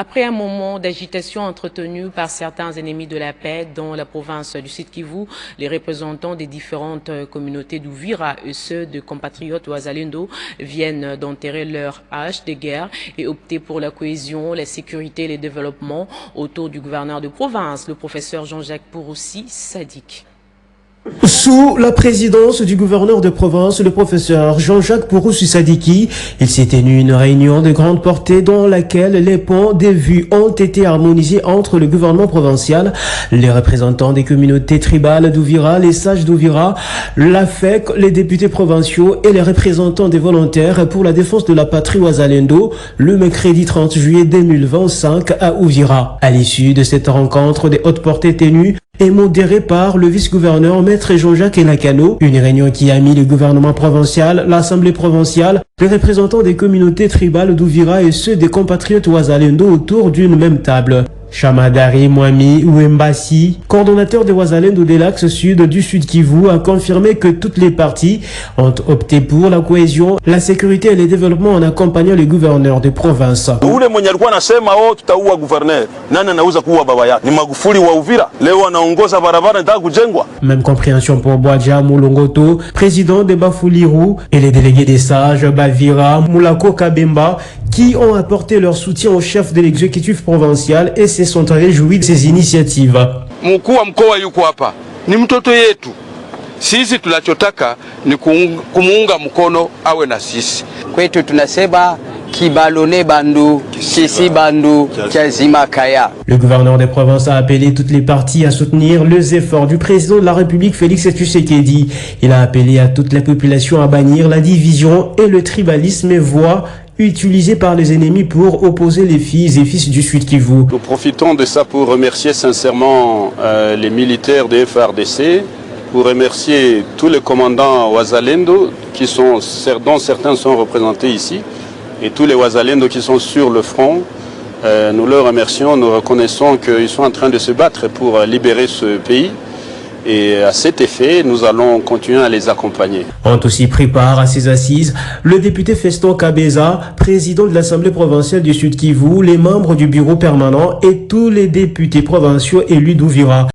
Après un moment d'agitation entretenu par certains ennemis de la paix dans la province du Sud Kivu, les représentants des différentes communautés d'Uvira et ceux de compatriotes Wazalendo viennent d'enterrer leur hache de guerre et opter pour la cohésion, la sécurité et le développement autour du gouverneur de province, le professeur Jean-Jacques Pouroussi Sadik. Sous la présidence du gouverneur de province, le professeur Jean-Jacques Pouroussi Sadiki, il s'est tenu une réunion de grande portée dans laquelle les points de vue ont été harmonisés entre le gouvernement provincial, les représentants des communautés tribales d'Uvira, les sages d'Uvira, la FEC, les députés provinciaux et les représentants des volontaires pour la défense de la patrie Wazalendo le mercredi 30 juillet 2025 à Uvira. À l'issue de cette rencontre des hautes portées tenues et modérée par le vice-gouverneur Maître Jean-Jacques Elakano, une réunion qui a mis le gouvernement provincial, l'Assemblée provinciale, les représentants des communautés tribales d'Uvira et ceux des compatriotes Wazalendo autour d'une même table. Chamadari Mwami Ouembassi, coordonnateur de Wazalendo de l'axe sud du Sud Kivu, a confirmé que toutes les parties ont opté pour la cohésion, la sécurité et le développement en accompagnant les gouverneurs de province. Même compréhension pour Boadja Moulongoto, président de Bafouliru, et les délégués des sages Bavira, Moulako Kabemba, qui ont apporté leur soutien au chef de l'exécutif provincial et se sont réjouis de ces initiatives. Mkuu wa mkoa yuko hapa, ni mtoto yetu. Sisi tunachotaka ni kumuunga mkono awe na sisi. Kwetu tunasema kibalone bandu, kisi bandu, kazima kaya. Le gouverneur des provinces a appelé toutes les parties à soutenir les efforts du président de la République Félix Tshisekedi. Il a appelé à toute la population à bannir la division et le tribalisme et voix utilisé par les ennemis pour opposer les filles et fils du Sud Kivu. Nous profitons de ça pour remercier sincèrement les militaires des FARDC, pour remercier tous les commandants Wazalendo dont certains sont représentés ici, et tous les Wazalendo qui sont sur le front. Nous leur remercions, nous reconnaissons qu'ils sont en train de se battre pour libérer ce pays. Et à cet effet, nous allons continuer à les accompagner. Ont aussi pris part à ces assises le député Feston Kabeza, président de l'Assemblée provinciale du Sud Kivu, les membres du bureau permanent et tous les députés provinciaux élus d'Uvira.